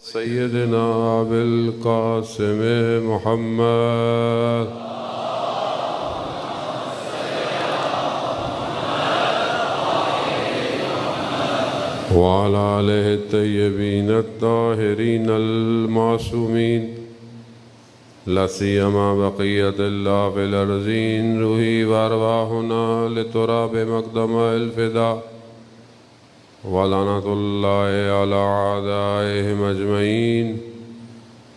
سیدنا بالقاسم محمد وعلى آله الطيبين الطاهرين المعصومين لا سيما بقية الله في الأرضين روحي وأرواحنا لتراب مقدم الفداء ولعنة الله على أعدائهم أجمعين.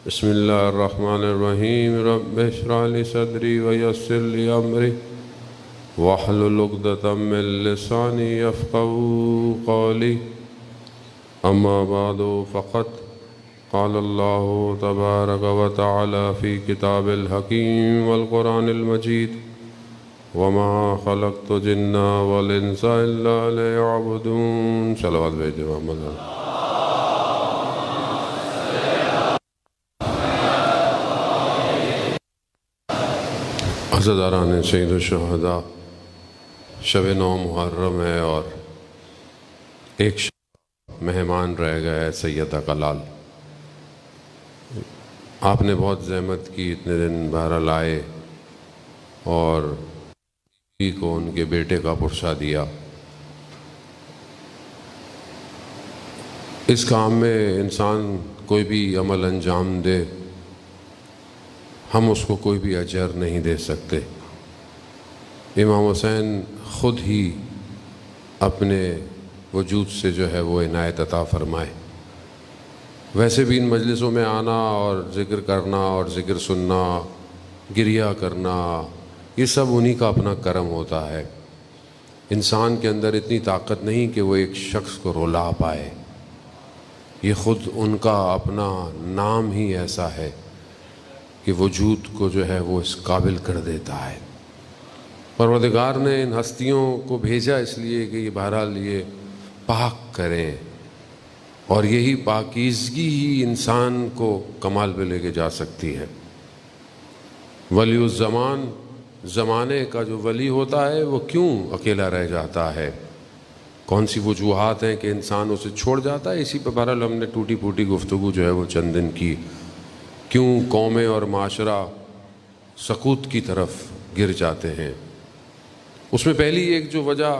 بسم الله الرحمن الرحيم. رب اشرح لي صدري ويسر لي أمري واحلل عقدة من لساني يفقهوا قولي. أما بعد فقد قال الله تبارك وتعالى في كتاب الحكيم والقرآن المجيد وما خلقت الجن والإنس إلا ليعبدون. صلوات بھیجو محمد. عزاداران سید الشہداء، شب 9 محرم ہے اور ایک مہمان رہ گیا ہے سیدہ کلال. آپ نے بہت زحمت کی، اتنے دن بہرحال آئے اور کو ان کے بیٹے کا پرچہ دیا. اس کام میں انسان کوئی بھی عمل انجام دے، ہم اس کو کوئی بھی اجر نہیں دے سکتے. امام حسین خود ہی اپنے وجود سے جو ہے وہ عنایت عطا فرمائے. ویسے بھی ان مجلسوں میں آنا اور ذکر کرنا اور ذکر سننا، گریہ کرنا، یہ سب انہی کا اپنا کرم ہوتا ہے. انسان کے اندر اتنی طاقت نہیں کہ وہ ایک شخص کو رلا پائے. یہ خود ان کا اپنا نام ہی ایسا ہے کہ وجود کو جو ہے وہ اس قابل کر دیتا ہے. پروردگار نے ان ہستیوں کو بھیجا اس لیے کہ یہ بہرحال یہ پاک کریں، اور یہی پاکیزگی ہی انسان کو کمال پہ لے کے جا سکتی ہے. ولی الزمان، زمانے کا جو ولی ہوتا ہے وہ کیوں اکیلا رہ جاتا ہے؟ کون سی وجوہات ہیں کہ انسان اسے چھوڑ جاتا ہے؟ اسی پہ بہرحال ہم نے ٹوٹی پھوٹی گفتگو جو ہے وہ چند دن کی. کیوں قومیں اور معاشرہ سقوط کی طرف گر جاتے ہیں؟ اس میں پہلی ایک جو وجہ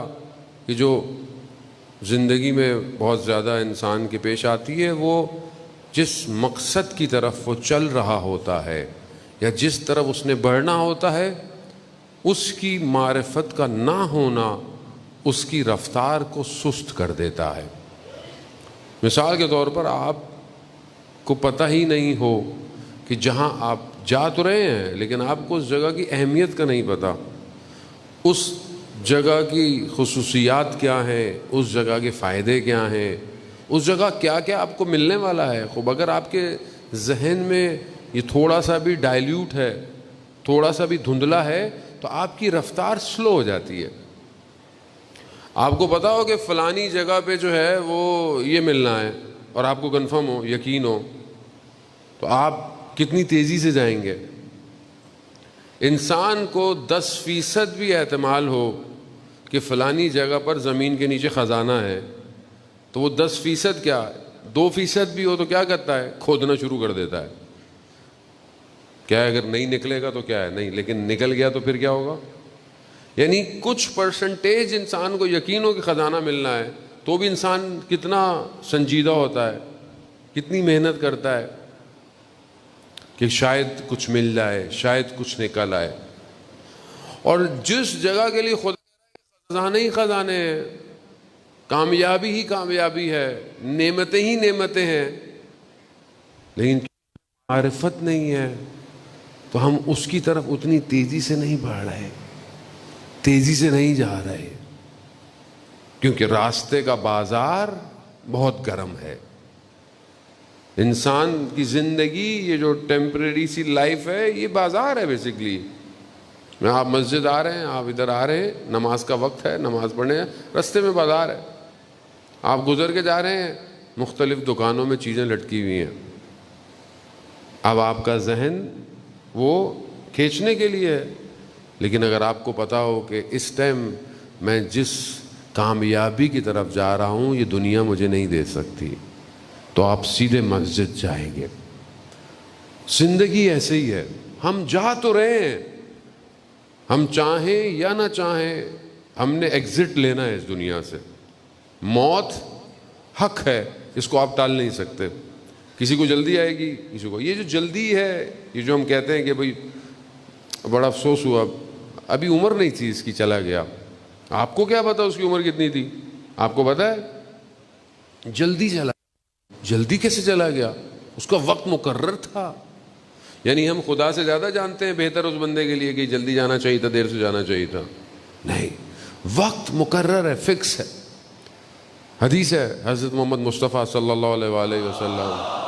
کہ جو زندگی میں بہت زیادہ انسان کے پیش آتی ہے، وہ جس مقصد کی طرف وہ چل رہا ہوتا ہے یا جس طرف اس نے بڑھنا ہوتا ہے، اس کی معرفت کا نہ ہونا اس کی رفتار کو سست کر دیتا ہے۔ مثال کے طور پر آپ کو پتہ ہی نہیں ہو کہ جہاں آپ جا تو رہے ہیں لیکن آپ کو اس جگہ کی اہمیت کا نہیں پتہ، اس جگہ کی خصوصیات کیا ہیں، اس جگہ کے فائدے کیا ہیں، اس جگہ کیا کیا آپ کو ملنے والا ہے۔ خوب اگر آپ کے ذہن میں یہ تھوڑا سا بھی ڈائلیوٹ ہے، تھوڑا سا بھی دھندلا ہے، تو آپ کی رفتار سلو ہو جاتی ہے۔ آپ کو پتا ہو کہ فلانی جگہ پہ جو ہے وہ یہ ملنا ہے اور آپ کو کنفرم ہو، یقین ہو، تو آپ کتنی تیزی سے جائیں گے۔ انسان کو 10% بھی احتمال ہو کہ فلانی جگہ پر زمین کے نیچے خزانہ ہے، تو وہ 10% کیا 2% بھی ہو تو کیا کرتا ہے؟ کھودنا شروع کر دیتا ہے۔ کیا ہے اگر نہیں نکلے گا تو کیا ہے، نہیں، لیکن نکل گیا تو پھر کیا ہوگا؟ یعنی کچھ پرسنٹیج انسان کو یقین ہو کہ خزانہ ملنا ہے تو بھی انسان کتنا سنجیدہ ہوتا ہے، کتنی محنت کرتا ہے کہ شاید کچھ مل جائے، شاید کچھ نکل آئے۔ اور جس جگہ کے لیے خدا خزانے ہی خزانے ہیں، کامیابی ہی کامیابی ہے، نعمتیں ہی نعمتیں ہیں، لیکن معرفت نہیں ہے تو ہم اس کی طرف اتنی تیزی سے نہیں بڑھ رہے، تیزی سے نہیں جا رہے، کیونکہ راستے کا بازار بہت گرم ہے۔ انسان کی زندگی، یہ جو ٹیمپریری سی لائف ہے، یہ بازار ہے بیسیکلی۔ آپ مسجد آ رہے ہیں، آپ ادھر آ رہے ہیں، نماز کا وقت ہے، نماز پڑھنے ہیں، رستے میں بازار ہے، آپ گزر کے جا رہے ہیں، مختلف دکانوں میں چیزیں لٹکی ہوئی ہیں۔ اب آپ کا ذہن وہ کھینچنے کے لیے ہے، لیکن اگر آپ کو پتا ہو کہ اس ٹائم میں جس کامیابی کی طرف جا رہا ہوں یہ دنیا مجھے نہیں دے سکتی، تو آپ سیدھے مسجد جائیں گے۔ زندگی ایسے ہی ہے، ہم جا تو رہے ہیں، ہم چاہیں یا نہ چاہیں ہم نے ایگزٹ لینا ہے اس دنیا سے۔ موت حق ہے، اس کو آپ ٹال نہیں سکتے۔ کسی کو جلدی آئے گی، کسی کو یہ جو جلدی ہے، یہ جو ہم کہتے ہیں کہ بھئی بڑا افسوس ہوا، ابھی عمر نہیں تھی اس کی، چلا گیا۔ آپ کو کیا پتا اس کی عمر کتنی تھی؟ آپ کو پتا ہے؟ جلدی چلا، جلدی کیسے چلا گیا؟ اس کا وقت مقرر تھا۔ یعنی ہم خدا سے زیادہ جانتے ہیں بہتر اس بندے کے لیے کہ جلدی جانا چاہیے تھا، دیر سے جانا چاہیے تھا؟ نہیں، وقت مقرر ہے، فکس ہے۔ حدیث ہے حضرت محمد مصطفیٰ صلی اللہ علیہ وآلہ وسلم،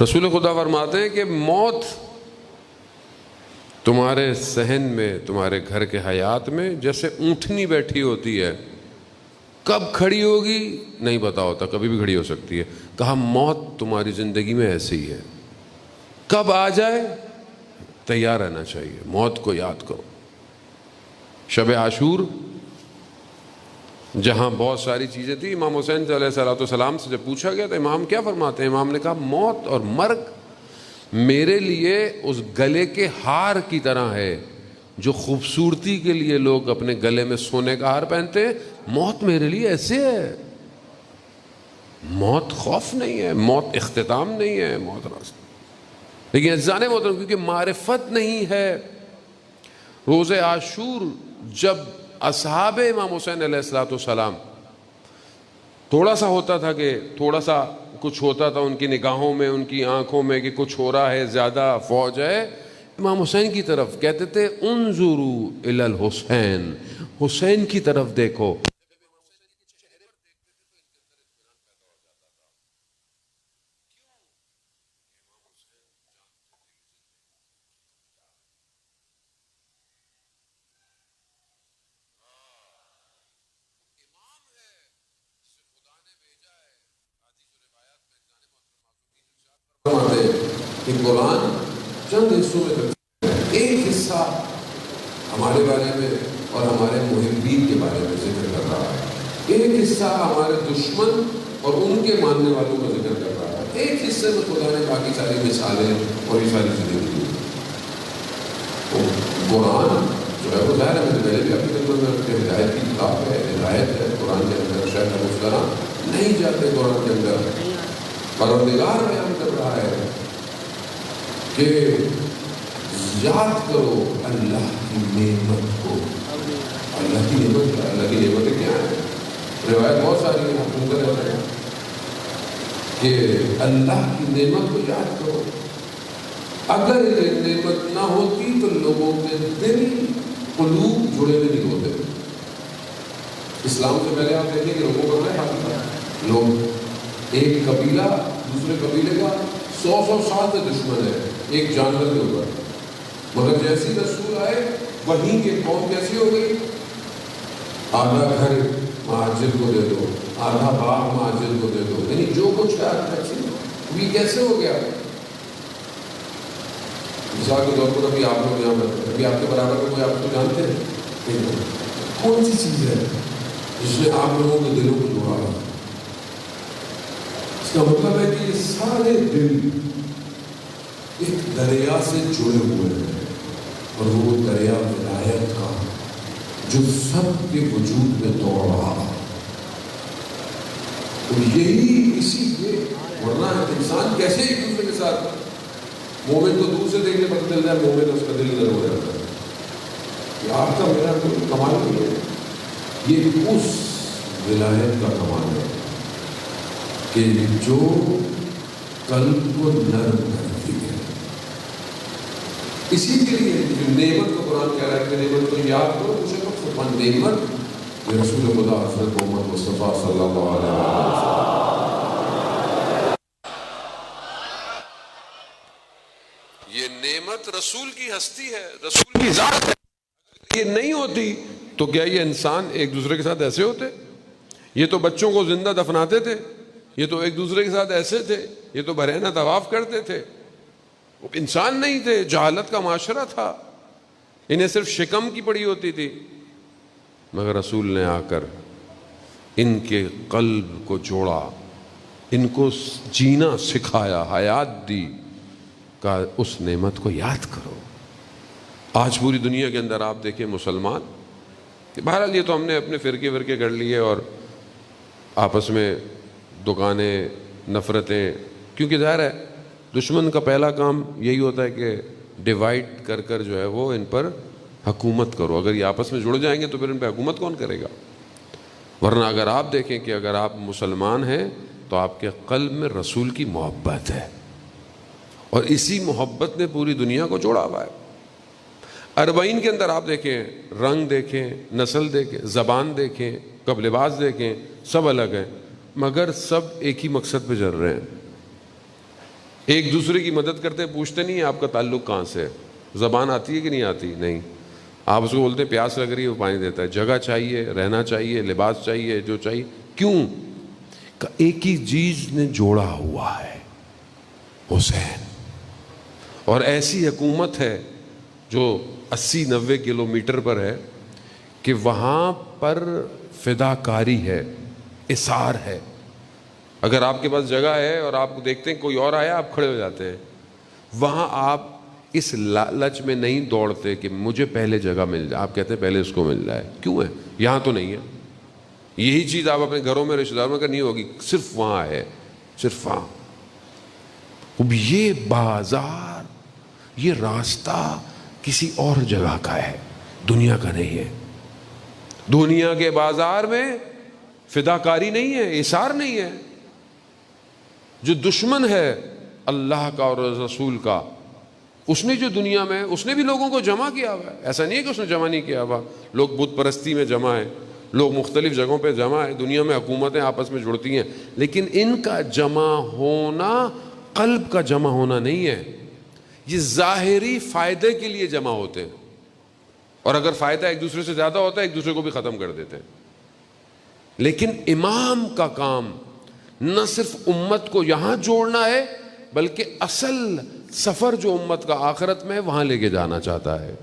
رسول خدا فرماتے ہیں کہ موت تمہارے صحن میں، تمہارے گھر کے حیات میں جیسے اونٹنی بیٹھی ہوتی ہے، کب کھڑی ہوگی نہیں پتا ہوتا، کبھی بھی کھڑی ہو سکتی ہے۔ کہا موت تمہاری زندگی میں ایسے ہی ہے، کب آ جائے تیار رہنا چاہیے، موت کو یاد کرو۔ شب عاشور جہاں بہت ساری چیزیں تھیں، امام حسین علیہ السلام سے جب پوچھا گیا تو امام کیا فرماتے ہیں؟ امام نے کہا موت اور مرگ میرے لیے اس گلے کے ہار کی طرح ہے جو خوبصورتی کے لیے لوگ اپنے گلے میں سونے کا ہار پہنتے ہیں، موت میرے لیے ایسے ہے۔ موت خوف نہیں ہے، موت اختتام نہیں ہے، موت راستہ۔ لیکن عزیزان محترم، کیونکہ معرفت نہیں ہے، روز عاشور جب اصحاب امام حسین علیہ السلام تھوڑا سا ہوتا تھا کہ تھوڑا سا کچھ ہوتا تھا ان کی نگاہوں میں، ان کی آنکھوں میں کہ کچھ ہو رہا ہے، زیادہ فوج ہے، امام حسین کی طرف کہتے تھے انظروا الی الحسین، حسین کی طرف دیکھو۔ کہ قرآن چند حصوں میں تقسیم ہے، ایک حصہ ہمارے بارے میں اور ہمارے محبین کے بارے میں ذکر کر رہا ہے، ایک حصہ ہمارے دشمن اور ان کے ماننے والوں کا ذکر کر رہا ہے، ایک حصے میں خدا نے باقی ساری مثالیں اور یہ ساری چیزیں دی۔ قرآن جو ہے وہ ظاہر ہے، میں پہلے بھی آپ کی خدمت میں رکھتے ہیں، ہدایت کی کتاب ہے، ہدایت ہے قرآن کے اندر، شاید ہم اس طرح نہیں جاتے قرآن کے اندر، پروردگار بیان کر رہا ہے کہ یاد کرو اللہ کی نعمت کو. اللہ کی نعمت کیا؟ اللہ کی نعمتیں کیا ہیں؟ روایت بہت ساری ہیں، آپ سنتے رہتے ہیں کہ اللہ کی نعمت کو یاد کرو. اگر یہ نعمت نہ ہوتی تو لوگوں کے دل قلوب جڑے ہوئے نہیں ہوتے. اسلام سے پہلے آپ دیکھیں کہ لوگوں کا کیا حال تھا. لوگ ایک قبیلہ دوسرے قبیلے کا 100 سال سے دشمن ہے ایک جانور کے اوپر، مگر جیسی رسول آئے وہیں کی قوم کیسی ہو گئی؟ آدھا گھر مہاجر کو دے دو، آدھا باغ مہاجر کو دے دو، یعنی جو کچھ ہے یہ کیسے ہو گیا؟ مثال کے طور پر ابھی آپ لوگ یہاں پر ابھی آپ کے برابر میں کوئی آپ کو جانتے ہیں؟ کون سی چیز ہے جس نے آپ لوگوں کے دلوں کو جوڑا ہے؟ اس کا مطلب ہے کہ یہ سارے دل ایک دریا سے جڑے ہوئے ہیں، اور وہ دریا ولایت کا جو سب کے وجود میں دوڑ رہا ہے. اور یہی اسی لیے، ورنہ انسان کیسے ایک دوسرے کے ساتھ، مومن کو دور سے دیکھنے پر چلتا ہے مومن اس کا دل ادھر ہو جاتا ہے. یہ آپ کا میرا کوئی کمال نہیں ہے، یہ اس ولایت کا کمال ہے کہ جو قلب کو نرم کرتی ہے. اسی کے لیے جو نعمت کو قرآن کہہ رہا ہے کہ نعمت کو یاد کرو. اسے نعمت یہ رسول خدا حضرت محمد مصطفیٰ صلی اللہ علیہ وسلم. یہ نعمت رسول کی ہستی ہے، رسول کی ذات ہے. یہ نہیں ہوتی تو کیا یہ انسان ایک دوسرے کے ساتھ ایسے ہوتے؟ یہ تو بچوں کو زندہ دفناتے تھے، یہ تو ایک دوسرے کے ساتھ ایسے تھے، یہ تو برہنہ طواف کرتے تھے. وہ انسان نہیں تھے، جہالت کا معاشرہ تھا، انہیں صرف شکم کی پڑی ہوتی تھی. مگر رسول نے آ کر ان کے قلب کو جوڑا، ان کو جینا سکھایا، حیات دی، کہا اس نعمت کو یاد کرو. آج پوری دنیا کے اندر آپ دیکھیں مسلمان، بہرحال یہ تو ہم نے اپنے فرقے ورقے کر لیے اور آپس میں دکانیں، نفرتیں، کیونکہ ظاہر ہے دشمن کا پہلا کام یہی ہوتا ہے کہ ڈیوائیڈ کر کر جو ہے وہ ان پر حکومت کرو. اگر یہ آپس میں جڑ جائیں گے تو پھر ان پہ حکومت کون کرے گا؟ ورنہ اگر آپ دیکھیں کہ اگر آپ مسلمان ہیں تو آپ کے قلب میں رسول کی محبت ہے، اور اسی محبت نے پوری دنیا کو جوڑا ہوا ہے. 40 کے اندر آپ دیکھیں، رنگ دیکھیں، نسل دیکھیں، زبان دیکھیں، کب لباس دیکھیں، سب الگ ہیں، مگر سب ایک ہی مقصد پہ چل رہے ہیں. ایک دوسرے کی مدد کرتے پوچھتے نہیں ہیں آپ کا تعلق کہاں سے ہے، زبان آتی ہے کہ نہیں آتی. نہیں، آپ اس کو بولتے ہیں پیاس لگ رہی ہے وہ پانی دیتا ہے. جگہ چاہیے، رہنا چاہیے، لباس چاہیے، جو چاہیے. کیوں؟ ایک ہی چیز نے جوڑا ہوا ہے، حسین. اور ایسی حکومت ہے جو 80-90 کلومیٹر پر ہے کہ وہاں پر فداکاری ہے، اثار ہے. اگر آپ کے پاس جگہ ہے اور آپ دیکھتے ہیں کوئی اور آیا، آپ کھڑے ہو جاتے ہیں. وہاں آپ اس لالچ میں نہیں دوڑتے کہ مجھے پہلے جگہ مل جائے، آپ کہتے ہیں پہلے اس کو مل جائے. کیوں ہے؟ یہاں تو نہیں ہے. یہی چیز آپ اپنے گھروں میں، رشتہ داروں میں نہیں ہوگی، صرف وہاں ہے، صرف وہاں. اب یہ بازار، یہ راستہ کسی اور جگہ کا ہے، دنیا کا نہیں ہے. دنیا کے بازار میں فداکاری نہیں ہے، اثار نہیں ہے. جو دشمن ہے اللہ کا اور رسول کا، اس نے جو دنیا میں، اس نے بھی لوگوں کو جمع کیا ہوا ہے. ایسا نہیں ہے کہ اس نے جمع نہیں کیا ہوا. لوگ بت پرستی میں جمع ہیں، لوگ مختلف جگہوں پہ جمع ہیں، دنیا میں حکومتیں آپس میں جڑتی ہیں، لیکن ان کا جمع ہونا قلب کا جمع ہونا نہیں ہے. یہ ظاہری فائدے کے لیے جمع ہوتے ہیں، اور اگر فائدہ ایک دوسرے سے زیادہ ہوتا ہے ایک دوسرے کو بھی ختم کر دیتے ہیں. لیکن امام کا کام نہ صرف امت کو یہاں جوڑنا ہے، بلکہ اصل سفر جو امت کا آخرت میں ہے وہاں لے کے جانا چاہتا ہے.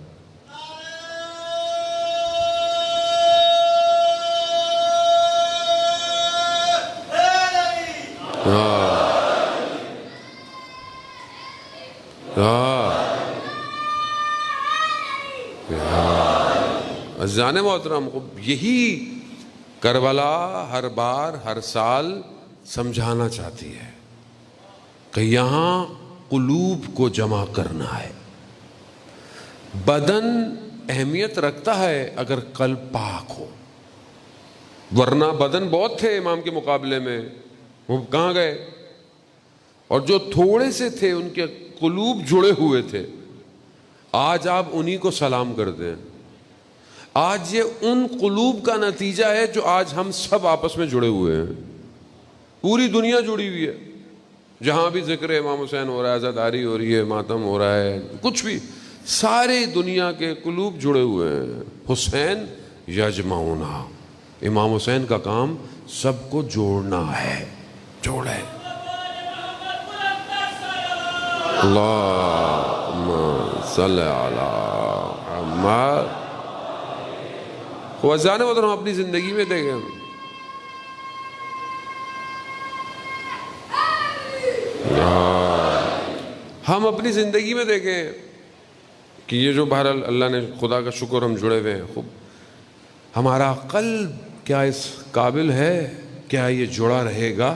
عزیزان محترم، یہی کربلا ہر بار ہر سال سمجھانا چاہتی ہے کہ یہاں قلوب کو جمع کرنا ہے. بدن اہمیت رکھتا ہے اگر قلب پاک ہو، ورنہ بدن بہت تھے امام کے مقابلے میں، وہ کہاں گئے؟ اور جو تھوڑے سے تھے ان کے قلوب جڑے ہوئے تھے. آج آپ انہی کو سلام کرتے ہیں. آج یہ ان قلوب کا نتیجہ ہے جو آج ہم سب آپس میں جڑے ہوئے ہیں. پوری دنیا جڑی ہوئی ہے، جہاں بھی ذکر امام حسین ہو رہا ہے، عزاداری ہو رہی ہے، ماتم ہو رہا ہے، کچھ بھی، ساری دنیا کے قلوب جڑے ہوئے ہیں. حسین یجمعنا، امام حسین کا کام سب کو جوڑنا ہے. جوڑے. اللہم صلی علی محمد. خواجان وہ تو ہم اپنی زندگی میں دیکھیں، ہم اپنی زندگی میں دیکھیں کہ یہ جو بہرحال اللہ نے، خدا کا شکر ہم جڑے ہوئے ہیں. خوب ہمارا قلب کیا اس قابل ہے؟ کیا یہ جڑا رہے گا؟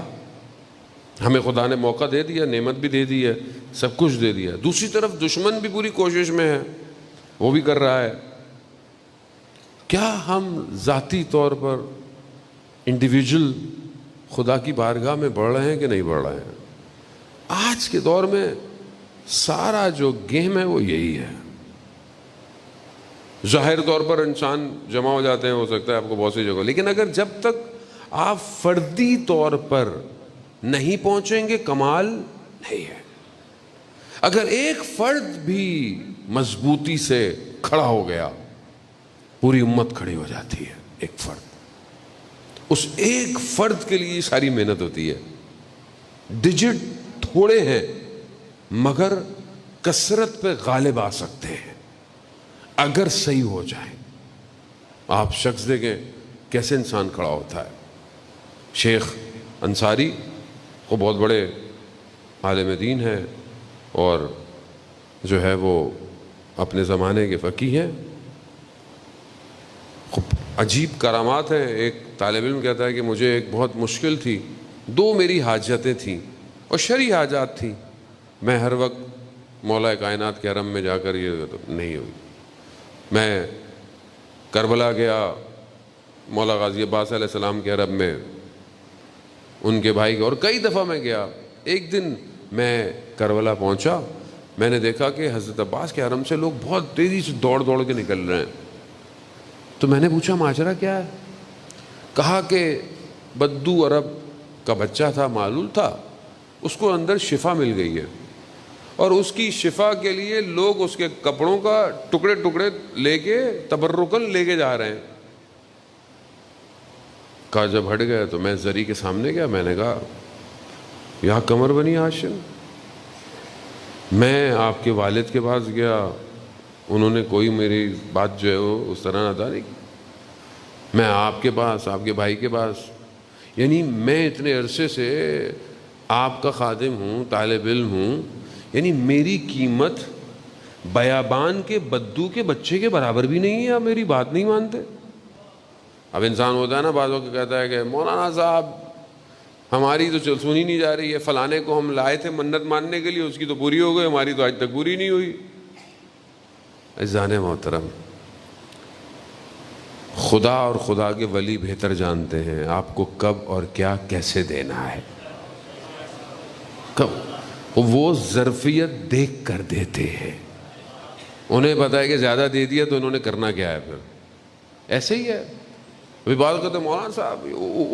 ہمیں خدا نے موقع دے دیا، نعمت بھی دے دی ہے، سب کچھ دے دیا. دوسری طرف دشمن بھی پوری کوشش میں ہے، وہ بھی کر رہا ہے. کیا ہم ذاتی طور پر انڈیویجول خدا کی بارگاہ میں بڑھ رہے ہیں کہ نہیں بڑھ رہے ہیں؟ آج کے دور میں سارا جو گیم ہے وہ یہی ہے. ظاہر طور پر انسان جمع ہو جاتے ہیں، ہو سکتا ہے آپ کو بہت سی جگہ، لیکن اگر جب تک آپ فردی طور پر نہیں پہنچیں گے کمال نہیں ہے. اگر ایک فرد بھی مضبوطی سے کھڑا ہو گیا پوری امت کھڑی ہو جاتی ہے. ایک فرد، اس ایک فرد کے لیے ساری محنت ہوتی ہے. ڈیجٹ تھوڑے ہیں مگر کثرت پہ غالب آ سکتے ہیں اگر صحیح ہو جائیں. آپ شخص دیکھیں کیسے انسان کھڑا ہوتا ہے. شیخ انصاری وہ بہت بڑے عالم دین ہیں اور جو ہے وہ اپنے زمانے کے فقیہ ہیں. عجیب کرامات ہیں. ایک طالب علم کہتا ہے کہ مجھے ایک بہت مشکل تھی، 2 میری حاجتیں تھیں اور شرعی حاجات تھیں. میں ہر وقت مولا کائنات کے حرم میں جا کر یہ نہیں ہوئی. میں کربلا گیا، مولا غازی عباس علیہ السلام کے حرم میں، ان کے بھائی کے، اور کئی دفعہ میں گیا. ایک دن میں کربلا پہنچا، میں نے دیکھا کہ حضرت عباس کے حرم سے لوگ بہت تیزی سے دوڑ دوڑ کے نکل رہے ہیں. تو میں نے پوچھا ماجرا کیا ہے؟ کہا کہ بدو عرب کا بچہ تھا، معلول تھا، اس کو اندر شفا مل گئی ہے اور اس کی شفا کے لیے لوگ اس کے کپڑوں کا ٹکڑے ٹکڑے لے کے تبرکن لے کے جا رہے ہیں. کہا جب ہٹ گیا تو میں زری کے سامنے گیا، میں نے کہا یا قمر بنی ہاشم، میں آپ کے والد کے پاس گیا، انہوں نے کوئی میری بات جو ہے وہ اس طرح ادا نہیں کی. میں آپ کے پاس، آپ کے بھائی کے پاس، یعنی میں اتنے عرصے سے آپ کا خادم ہوں، طالب علم ہوں، یعنی میری قیمت بیابان کے بدو کے بچے کے برابر بھی نہیں ہے. آپ میری بات نہیں مانتے. اب انسان ہوتا ہے نا بعضوں کو کہتا ہے کہ مولانا صاحب ہماری تو سنی نہیں جا رہی ہے، فلانے کو ہم لائے تھے منت ماننے کے لیے، اس کی تو پوری ہو گئی، ہماری تو آج تک پوری نہیں ہوئی. عزیزان محترم، خدا اور خدا کے ولی بہتر جانتے ہیں آپ کو کب اور کیا کیسے دینا ہے. کب وہ ظرفیت دیکھ کر دیتے ہیں. انہیں پتا ہے کہ زیادہ دے دیا تو انہوں نے کرنا کیا ہے. پھر ایسے ہی ہے. ابھی بات کرتے مولانا صاحب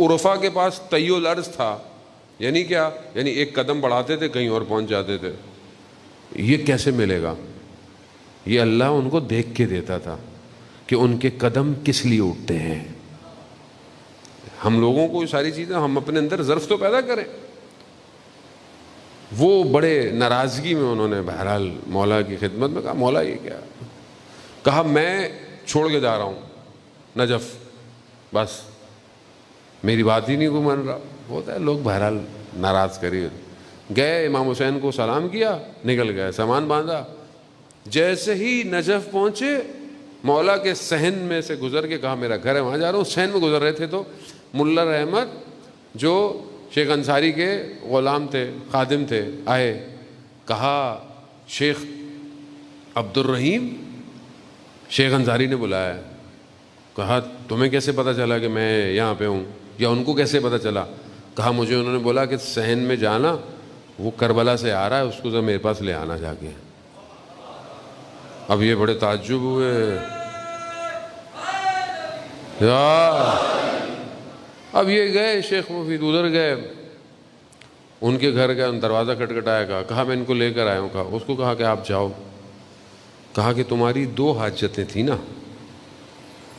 عرفا کے پاس طی الارض تھا، یعنی کیا؟ یعنی ایک قدم بڑھاتے تھے کہیں اور پہنچ جاتے تھے. یہ کیسے ملے گا؟ یہ اللہ ان کو دیکھ کے دیتا تھا کہ ان کے قدم کس لیے اٹھتے ہیں. ہم لوگوں کو یہ ساری چیزیں، ہم اپنے اندر ظرف تو پیدا کریں. وہ بڑے ناراضگی میں انہوں نے بہرحال مولا کی خدمت میں کہا مولا یہ کیا؟ کہا میں چھوڑ کے جا رہا ہوں نجف، بس میری بات ہی نہیں کوئی مان رہا. ہوتا ہے لوگ بہرحال ناراض کریے. گئے امام حسین کو سلام کیا، نکل گئے، سامان باندھا. جیسے ہی نجف پہنچے مولا کے صحن میں سے گزر کے کہا میرا گھر ہے وہاں جا رہا ہوں. صحن میں گزر رہے تھے تو ملا رحمت جو شیخ انصاری کے غلام تھے، خادم تھے، آئے، کہا شیخ عبد الرحیم، شیخ انصاری نے بلایا، کہا تمہیں کیسے پتہ چلا کہ میں یہاں پہ ہوں، یا ان کو کیسے پتہ چلا؟ کہا مجھے انہوں نے بولا کہ صحن میں جانا، وہ کربلا سے آ رہا ہے، اس کو ذرا میرے پاس لے آنا جا کے۔ اب یہ بڑے تعجب ہوئے، اب یہ گئے شیخ مفید ادھر گئے، ان کے گھر گئے، دروازہ کھٹکھٹایا، کہا میں ان کو لے کر آیا ہوں، کہا اس کو کہا کہ آپ جاؤ، کہا کہ تمہاری 2 حاجتیں تھیں نا،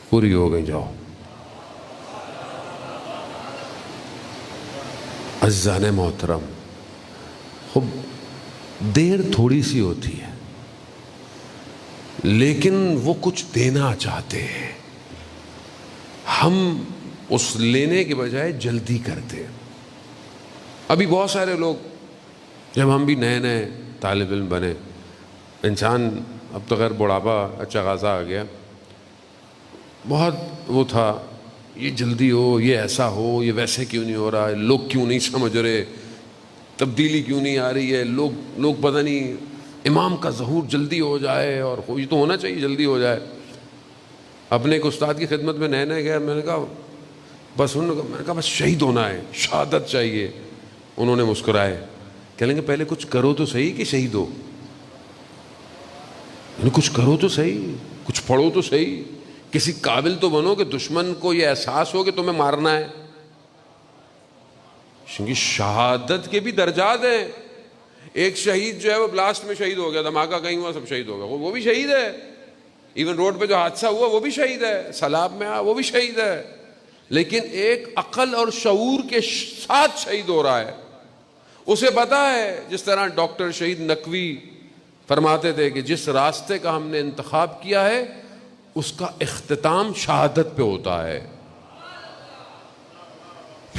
پوری ہو گئی، جاؤ۔ عزیزان محترم، خوب دیر تھوڑی سی ہوتی ہے، لیکن وہ کچھ دینا چاہتے ہیں، ہم اس لینے کے بجائے جلدی کرتے ہیں۔ ابھی بہت سارے لوگ، جب ہم بھی نئے نئے طالب علم بنے، انسان اب تو خیر بڑھاپا اچھا خاصا آ گیا، بہت وہ تھا، یہ جلدی ہو، یہ ایسا ہو، یہ ویسے کیوں نہیں ہو رہا ہے، لوگ کیوں نہیں سمجھ رہے، تبدیلی کیوں نہیں آ رہی ہے، لوگ پتہ نہیں، امام کا ظہور جلدی ہو جائے، اور یہ تو ہونا چاہیے جلدی ہو جائے۔ اپنے ایک استاد کی خدمت میں نئے نئے گیا، میں نے کہا بس شہید ہونا ہے، شہادت چاہیے۔ انہوں نے مسکرائے، کہنے لگے پہلے کچھ کرو تو صحیح کہ شہید ہو، کچھ کرو تو صحیح، کچھ پڑھو تو صحیح، کسی قابل تو بنو کہ دشمن کو یہ احساس ہو کہ تمہیں مارنا ہے، کیونکہ شہادت کے بھی درجات ہیں۔ ایک شہید جو ہے وہ بلاسٹ میں شہید ہو گیا، دھماکہ کہیں ہوا، سب شہید ہو گیا، وہ بھی شہید ہے۔ ایون روڈ پہ جو حادثہ ہوا وہ بھی شہید ہے، سیلاب میں وہ بھی شہید ہے۔ لیکن ایک عقل اور شعور کے ساتھ شہید ہو رہا ہے، اسے پتا ہے، جس طرح ڈاکٹر شہید نقوی فرماتے تھے کہ جس راستے کا ہم نے انتخاب کیا ہے اس کا اختتام شہادت پہ ہوتا ہے۔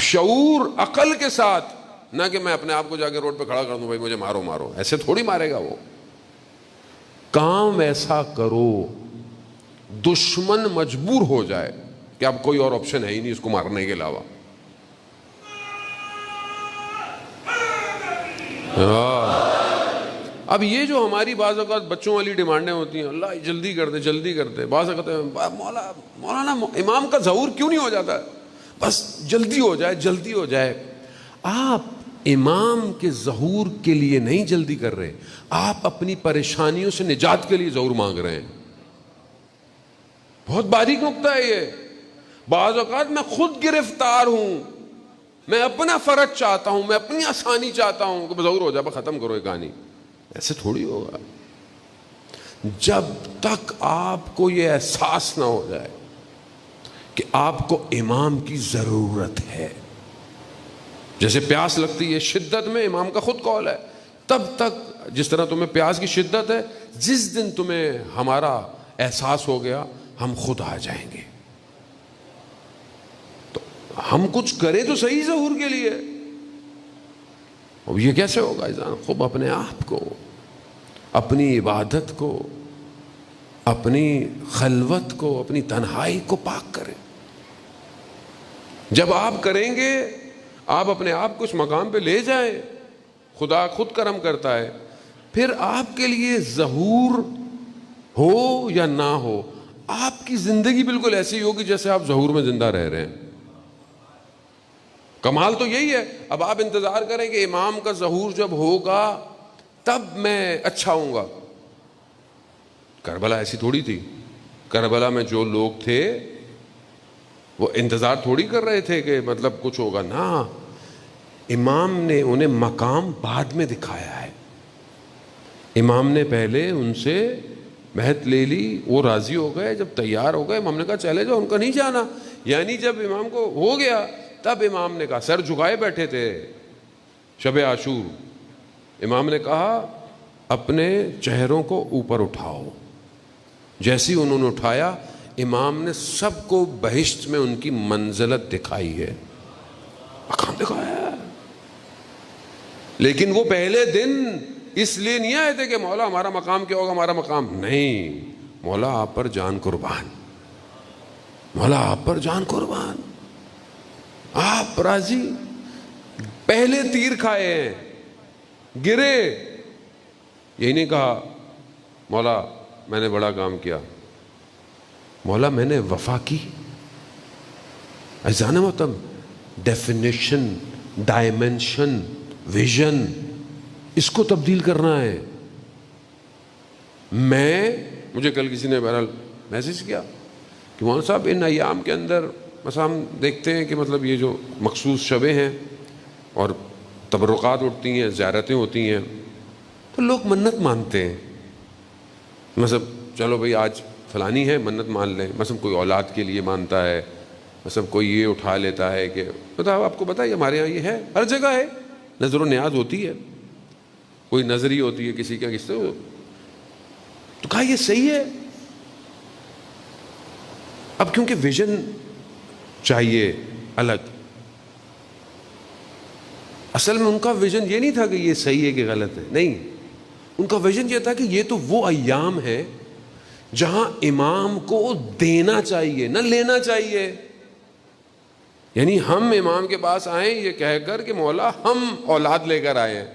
شعور عقل کے ساتھ، نہ کہ میں اپنے آپ کو جا کے روڈ پہ کھڑا کر دوں، بھائی مجھے مارو مارو، ایسے تھوڑی مارے گا وہ۔ کام ایسا کرو دشمن مجبور ہو جائے کہ اب کوئی اور آپشن ہے ہی نہیں اس کو مارنے کے علاوہ۔ اب یہ جو ہماری بعض اوقات بچوں والی ڈیمانڈیں ہوتی ہیں، اللہ جلدی کر دے جلدی کر دے، بعض اوقات مولانا امام کا ظہور کیوں نہیں ہو جاتا، بس جلدی ہو جائے جلدی ہو جائے۔ آپ امام کے ظہور کے لیے نہیں جلدی کر رہے، آپ اپنی پریشانیوں سے نجات کے لیے ظہور مانگ رہے ہیں۔ بہت باریک نقطہ ہے یہ۔ بعض اوقات میں خود گرفتار ہوں، میں اپنا فرج چاہتا ہوں، میں اپنی آسانی چاہتا ہوں کہ ظہور ہو جائے، ختم کرو یہ کہانی۔ ایسے تھوڑی ہوگا۔ جب تک آپ کو یہ احساس نہ ہو جائے کہ آپ کو امام کی ضرورت ہے، جیسے پیاس لگتی ہے شدت میں، امام کا خود قول ہے، تب تک جس طرح تمہیں پیاس کی شدت ہے، جس دن تمہیں ہمارا احساس ہو گیا ہم خود آ جائیں گے۔ تو ہم کچھ کریں تو صحیح ظہور کے لیے۔ اب یہ کیسے ہوگا انسان خوب اپنے آپ کو، اپنی عبادت کو، اپنی خلوت کو، اپنی تنہائی کو پاک کرے۔ جب آپ کریں گے، آپ اپنے آپ کو اس مقام پہ لے جائیں، خدا خود کرم کرتا ہے، پھر آپ کے لیے ظہور ہو یا نہ ہو، آپ کی زندگی بالکل ایسی ہوگی جیسے آپ ظہور میں زندہ رہ رہے ہیں۔ کمال تو یہی ہے۔ اب آپ انتظار کریں کہ امام کا ظہور جب ہوگا تب میں اچھا ہوں گا۔ کربلا ایسی تھوڑی تھی۔ کربلا میں جو لوگ تھے وہ انتظار تھوڑی کر رہے تھے کہ مطلب کچھ ہوگا، نا، امام نے انہیں مقام بعد میں دکھایا ہے۔ امام نے پہلے ان سے مہد لے لی، وہ راضی ہو گئے، جب تیار ہو گئے امام نے کہا چلے جاؤ، ان کا نہیں جانا۔ یعنی جب امام کو ہو گیا تب امام نے کہا، سر جھکائے بیٹھے تھے شب عاشور، امام نے کہا اپنے چہروں کو اوپر اٹھاؤ۔ جیسی انہوں نے اٹھایا، امام نے سب کو بہشت میں ان کی منزلت دکھائی ہے، مقام دکھایا ہے۔ لیکن وہ پہلے دن اس لیے نہیں آئے تھے کہ مولا ہمارا مقام کیا ہوگا، ہمارا مقام نہیں، مولا آپ پر جان قربان، مولا آپ پر جان قربان، آپ راضی۔ پہلے تیر کھائے ہیں, گرے, یہی نہیں کہا مولا میں نے بڑا کام کیا, مولا میں نے وفا کی. ایسا مطلب ڈیفینیشن, ڈائمینشن, ویژن, اس کو تبدیل کرنا ہے. مجھے کل کسی نے بہرحال میسج کیا کہ مولانا صاحب ان ایام کے اندر مثلا ہم دیکھتے ہیں کہ مطلب یہ جو مخصوص شبیں ہیں اور تبرکات اٹھتی ہیں, زیارتیں ہوتی ہیں, تو لوگ منت مانتے ہیں. مثلا چلو بھئی آج فلانی ہے, منت مان لیں. مثلا کوئی اولاد کے لیے مانتا ہے, مثلا کوئی یہ اٹھا لیتا ہے کہ بتاؤ آپ کو بتائیے ہمارے یہاں یہ ہے, ہر جگہ ہے, نظر و نیاز ہوتی ہے, کوئی نظری ہوتی ہے کسی کا, کس سے. تو کہا یہ صحیح ہے. اب کیونکہ ویژن چاہیے الگ, اصل میں ان کا ویژن یہ نہیں تھا کہ یہ صحیح ہے کہ غلط ہے, نہیں, ان کا ویژن یہ تھا کہ یہ تو وہ ایام ہے جہاں امام کو دینا چاہیے نہ لینا چاہیے. یعنی ہم امام کے پاس آئیں یہ کہہ کر کہ مولا ہم اولاد لے کر آئے ہیں,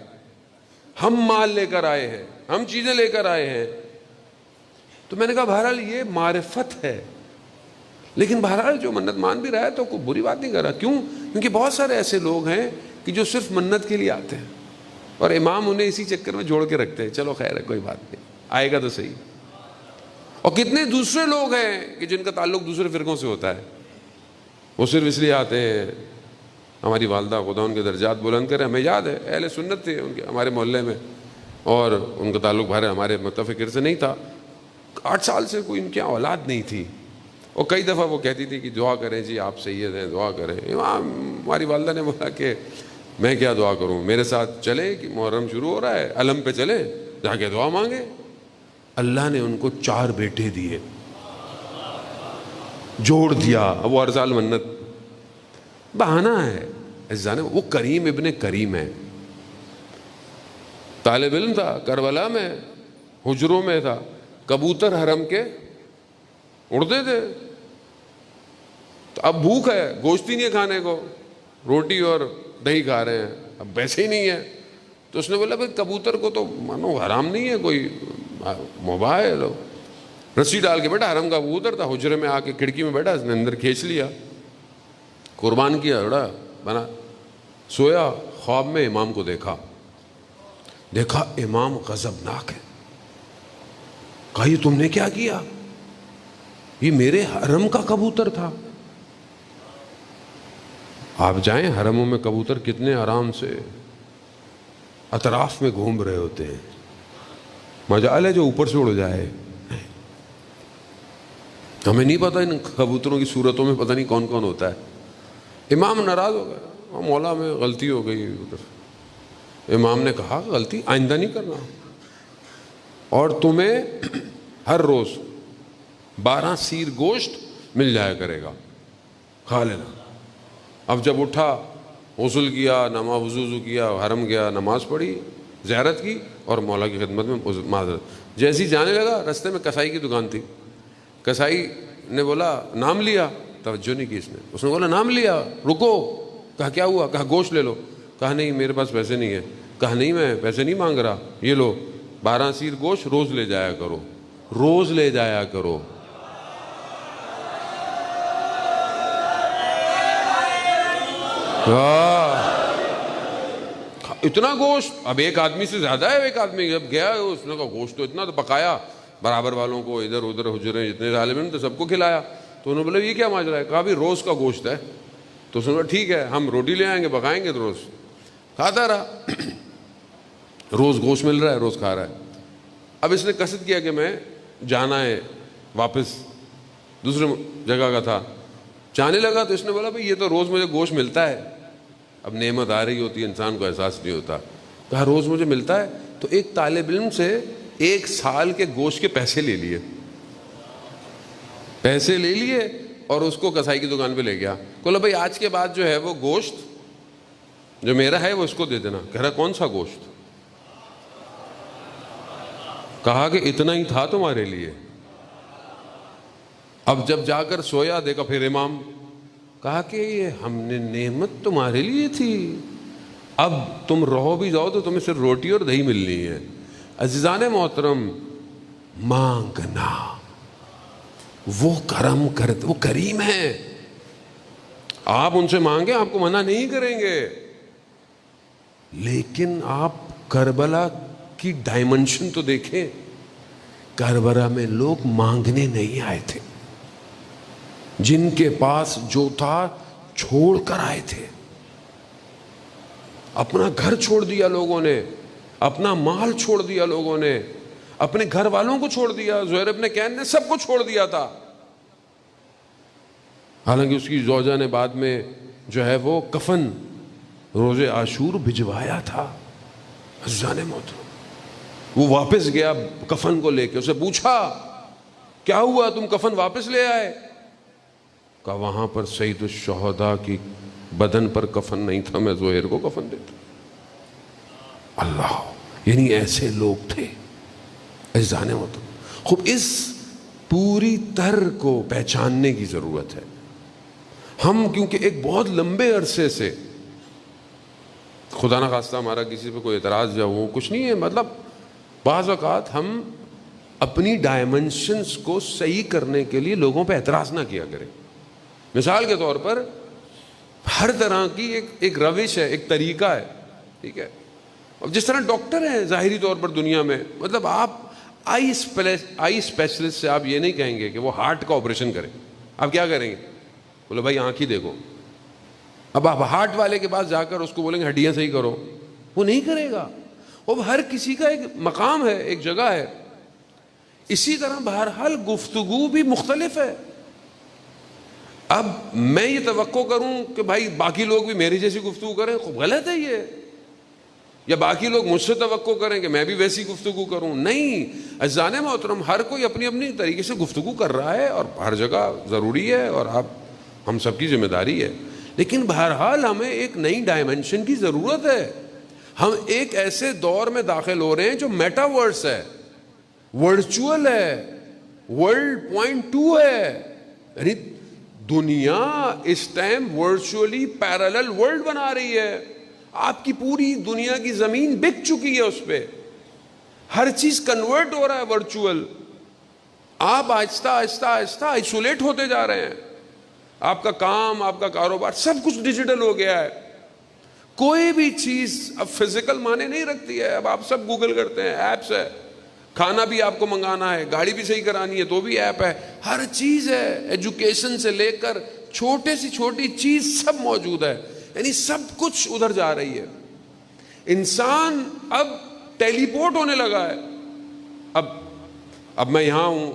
ہم مال لے کر آئے ہیں, ہم چیزیں لے کر آئے ہیں. تو میں نے کہا بہرحال یہ معرفت ہے, لیکن بہرحال جو منت مان بھی رہا ہے تو کوئی بری بات نہیں کر رہا. کیوں؟ کیونکہ بہت سارے ایسے لوگ ہیں کہ جو صرف منت کے لیے آتے ہیں اور امام انہیں اسی چکر میں جوڑ کے رکھتے ہیں, چلو خیر ہے کوئی بات نہیں, آئے گا تو صحیح. اور کتنے دوسرے لوگ ہیں کہ جن کا تعلق دوسرے فرقوں سے ہوتا ہے, وہ صرف اس لیے آتے ہیں. ہماری والدہ خدا ان کے درجات بلند کرے, ہمیں یاد ہے اہل سنت تھے ان کے ہمارے محلے میں, اور ان کا تعلق ہمارے متفقر سے نہیں تھا. 8 سال سے کوئی ان کی اولاد نہیں تھی, اور کئی دفعہ وہ کہتی تھی کہ دعا کریں جی آپ سید ہیں, دعا کریں. ہماری والدہ نے بولا کہ میں کیا دعا کروں, میرے ساتھ چلے کہ محرم شروع ہو رہا ہے, علم پہ چلے, جا کے دعا مانگے. اللہ نے ان کو 4 بیٹے دیے, جوڑ دیا. اب وہ ہر سال منت بہانہ ہے. وہ کریم ابن کریم ہے, طالب علم تھا, کربلا میں حجروں میں تھا, کبوتر حرم کے اڑتے تھے. تو اب بھوک ہے, گوشت ہی نہیں ہے کھانے کو, روٹی اور دہی کھا رہے ہیں, اب ویسے ہی نہیں ہے. تو اس نے بولا بھائی کبوتر کو تو مانو حرام نہیں ہے, کوئی مباح ہے. لو رسی ڈال کے بیٹھا, حرم کا کبوتر تھا, حجرے میں آ کے کھڑکی میں بیٹھا, اس نے اندر کھینچ لیا, قربان کیا, بڑا بنا. سویا, خواب میں امام کو دیکھا امام غضبناک ہے. کہا یہ تم نے کیا کیا؟ یہ میرے حرم کا کبوتر تھا. آپ جائیں حرموں میں, کبوتر کتنے آرام سے اطراف میں گھوم رہے ہوتے ہیں, مجال ہے جو اوپر سے اڑ جائے. ہمیں نہیں پتہ ان کبوتروں کی صورتوں میں پتہ نہیں کون کون ہوتا ہے. امام ناراض ہو گیا, مولا میں غلطی ہو گئی. امام نے کہا غلطی آئندہ نہیں کرنا, اور تمہیں ہر روز 12 سیر گوشت مل جایا کرے گا, کھا لینا. اب جب اٹھا, غسل کیا, نماز وضو کیا, حرم گیا, نماز پڑھی, زیارت کی, اور مولا کی خدمت میں معذرت. جیسے ہی جانے لگا, رستے میں کسائی کی دکان تھی. کسائی نے بولا نام لیا, توجہ نہیں کی اس نے. اس نے بولا نام لیا, رکو. کہا کیا ہوا؟ کہا گوشت لے لو. کہا نہیں میرے پاس پیسے نہیں ہیں. کہا نہیں میں پیسے نہیں مانگ رہا, یہ لو 12 سیر گوشت, روز لے جایا کرو, روز لے جایا کرو. اتنا گوشت, اب ایک آدمی سے زیادہ ہے. ایک آدمی جب گیا اس نے کہا گوشت تو اتنا, تو پکایا, برابر والوں کو, ادھر ادھر حجرے جتنے ظالم ہیں تو سب کو کھلایا. تو انہوں نے بولا یہ کیا ماجرا ہے؟ کہا بھی روز کا گوشت ہے. تو اس نے کہا ٹھیک ہے, ہم روٹی لے آئیں گے, پکائیں گے, تو روز کھاتا رہا. روز گوشت مل رہا ہے, روز کھا رہا ہے. اب اس نے قصد کیا کہ میں جانا ہے واپس, دوسرے جگہ کا تھا. جانے لگا تو اس نے بولا بھائی یہ تو روز مجھے گوشت ملتا ہے. اب نعمت آ رہی ہوتی ہے, انسان کو احساس نہیں ہوتا. کہا روز مجھے ملتا ہے. تو ایک طالب علم سے 1 سال کے گوشت کے پیسے لے لیے اور اس کو کسائی کی دکان پہ لے گیا. بولا بھائی آج کے بعد جو ہے وہ گوشت جو میرا ہے وہ اس کو دے دینا. کہہ رہا کون سا گوشت؟ کہا کہ اتنا ہی تھا تمہارے لیے. اب جب جا کر سویا, دیکھا پھر امام. کہا کہ یہ ہم نے نعمت تمہارے لیے تھی, اب تم رہو بھی جاؤ تو تمہیں صرف روٹی اور دہی ملنی ہے. عزیزان محترم، مانگنا، وہ کرم کرتے، وہ کریم ہے. آپ ان سے مانگیں، آپ کو منع نہیں کریں گے، لیکن آپ کربلا کی ڈائمنشن تو دیکھیں. کربلا میں لوگ مانگنے نہیں آئے تھے، جن کے پاس جو تھا چھوڑ کر آئے تھے. اپنا گھر چھوڑ دیا لوگوں نے، اپنا مال چھوڑ دیا لوگوں نے، اپنے گھر والوں کو چھوڑ دیا. زہیر ابن کین نے سب کو چھوڑ دیا تھا. حالانکہ اس کی زوجہ نے بعد میں جو ہے وہ کفن روز عاشور بھجوایا تھا. عزیزان محترم، وہ واپس گیا کفن کو لے کے. اسے پوچھا کیا ہوا، تم کفن واپس لے آئے؟ کہا وہاں پر سید الشہداء کی بدن پر کفن نہیں تھا، میں زہیر کو کفن دیتا. اللہ، یعنی ایسے لوگ تھے. عزیزان محترم، خوب اس پوری طر کو پہچاننے کی ضرورت ہے. ہم کیونکہ ایک بہت لمبے عرصے سے، خدا نہ خواستہ ہمارا کسی پہ کوئی اعتراض یا وہ کچھ نہیں ہے، مطلب بعض اوقات ہم اپنی ڈائمنشنز کو صحیح کرنے کے لیے لوگوں پہ اعتراض نہ کیا کریں. مثال کے طور پر ہر طرح کی ایک روش ہے، ایک طریقہ ہے، ٹھیک ہے. اب جس طرح ڈاکٹر ہیں ظاہری طور پر دنیا میں، مطلب آپ آئی اسپیشلسٹ سے آپ یہ نہیں کہیں گے کہ وہ ہارٹ کا آپریشن کریں. آپ کیا کریں گے؟ بولے بھائی آنکھ ہی دیکھو. اب آپ ہارٹ والے کے پاس جا کر اس کو بولیں گے ہڈیاں صحیح کرو، وہ نہیں کرے گا. اب ہر کسی کا ایک مقام ہے، ایک جگہ ہے. اسی طرح بہرحال گفتگو بھی مختلف ہے. اب میں یہ توقع کروں کہ بھائی باقی لوگ بھی میری جیسی گفتگو کریں، خوب غلط ہے یہ. یا باقی لوگ مجھ سے توقع کریں کہ میں بھی ویسی گفتگو کروں، نہیں. عزیزان محترم، ہر کوئی اپنی اپنی طریقے سے گفتگو کر رہا ہے اور ہر جگہ ضروری ہے اور ہم سب کی ذمہ داری ہے. لیکن بہرحال ہمیں ایک نئی ڈائمنشن کی ضرورت ہے. ہم ایک ایسے دور میں داخل ہو رہے ہیں جو میٹاورس ہے، ورچوئل ہے، ورلڈ 0.2 ہے. یعنی دنیا اس ٹائم ورچولی پیرالل ورلڈ بنا رہی ہے. آپ کی پوری دنیا کی زمین بک چکی ہے، اس پہ ہر چیز کنورٹ ہو رہا ہے ورچوئل. آپ آہستہ آہستہ آہستہ آئسولیٹ ہوتے جا رہے ہیں. آپ کا کام، آپ کا کاروبار، سب کچھ ڈیجیٹل ہو گیا ہے. کوئی بھی چیز اب فزیکل معنی نہیں رکھتی ہے. اب آپ سب گوگل کرتے ہیں، ایپس ہے. کھانا بھی آپ کو منگانا ہے، گاڑی بھی صحیح کرانی ہے تو بھی ایپ ہے. ہر چیز ہے، ایجوکیشن سے لے کر چھوٹے سی چھوٹی چیز سب موجود ہے. یعنی سب کچھ ادھر جا رہی ہے. انسان اب ٹیلی پورٹ ہونے لگا ہے. اب میں یہاں ہوں،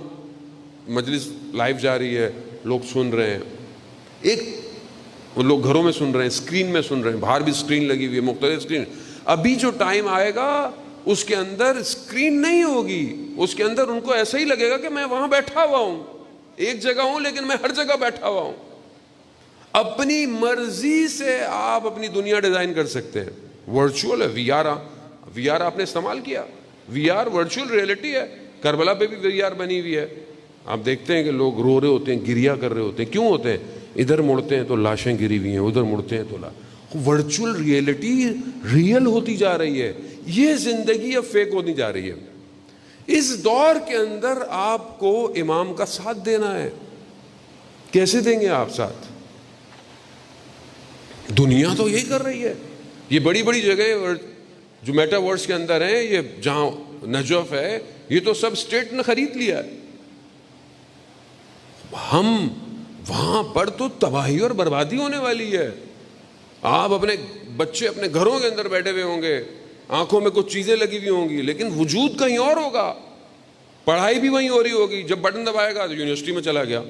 مجلس لائیو جا رہی ہے، لوگ سن رہے ہیں. وہ لوگ گھروں میں سن رہے ہیں، اسکرین میں سن رہے ہیں، باہر بھی اسکرین لگی ہوئی ہے، مختلف اسکرین. ابھی جو ٹائم آئے گا اس کے اندر اسکرین نہیں ہوگی، اس کے اندر ان کو ایسا ہی لگے گا کہ میں وہاں بیٹھا ہوا ہوں، ایک جگہ ہوں لیکن میں ہر جگہ بیٹھا ہوا ہوں. اپنی مرضی سے آپ اپنی دنیا ڈیزائن کر سکتے ہیں. ورچوئل ہے. وی آر آپ نے استعمال کیا. وی آر ورچوئل ریئلٹی ہے. کربلا پہ بھی وی آر بنی ہوئی ہے. آپ دیکھتے ہیں کہ لوگ رو رہے ہوتے ہیں، گریا کر رہے ہوتے ہیں. کیوں ہوتے ہیں؟ ادھر مڑتے ہیں تو لاشیں گری ہوئی ہیں، ادھر مڑتے ہیں تو ورچوئل ریئلٹی ریئل ہوتی جا رہی ہے. یہ زندگی اب فیک ہوتی جا رہی ہے. اس دور کے اندر آپ کو امام کا ساتھ دینا ہے. کیسے دیں گے آپ ساتھ؟ دنیا تو یہی کر رہی ہے. یہ بڑی بڑی جگہ جو میٹاورس کے اندر ہیں، یہ جہاں نجف ہے، یہ تو سب اسٹیٹ نے خرید لیا ہے. ہم وہاں پر تو تباہی اور بربادی ہونے والی ہے. آپ اپنے بچے اپنے گھروں کے اندر بیٹھے ہوئے ہوں گے، آنکھوں میں کچھ چیزیں لگی ہوئی ہوں گی، لیکن وجود کہیں اور ہوگا. پڑھائی بھی وہیں ہو رہی ہوگی. جب بٹن دبائے گا تو یونیورسٹی میں چلا گیا،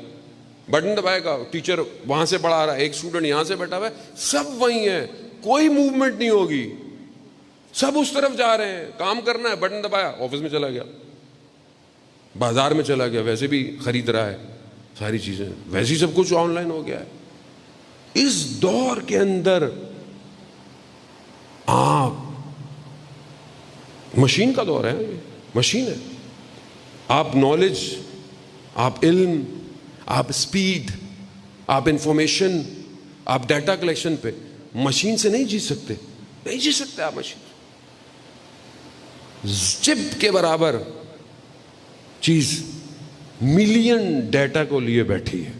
بٹن دبائے گا ٹیچر وہاں سے پڑھا رہا ہے، ایک اسٹوڈنٹ یہاں سے بیٹھا ہوا ہے، سب وہیں ہے. کوئی موومنٹ نہیں ہوگی، سب اس طرف جا رہے ہیں. کام کرنا ہے، بٹن دبایا، آفس میں چلا گیا، بازار میں چلا گیا، ویسے بھی خرید رہا ہے ساری چیزیں، ویسے ہی سب کچھ آن لائن ہو گیا ہے. اس دور کے اندر آپ مشین کا دور ہے، مشین ہے. آپ نالج، آپ علم، آپ سپیڈ، آپ انفارمیشن، آپ ڈیٹا کلیکشن پہ مشین سے نہیں جیت سکتے. نہیں جی سکتے آپ مشین. چپ کے برابر چیز ملین ڈیٹا کو لیے بیٹھی ہے,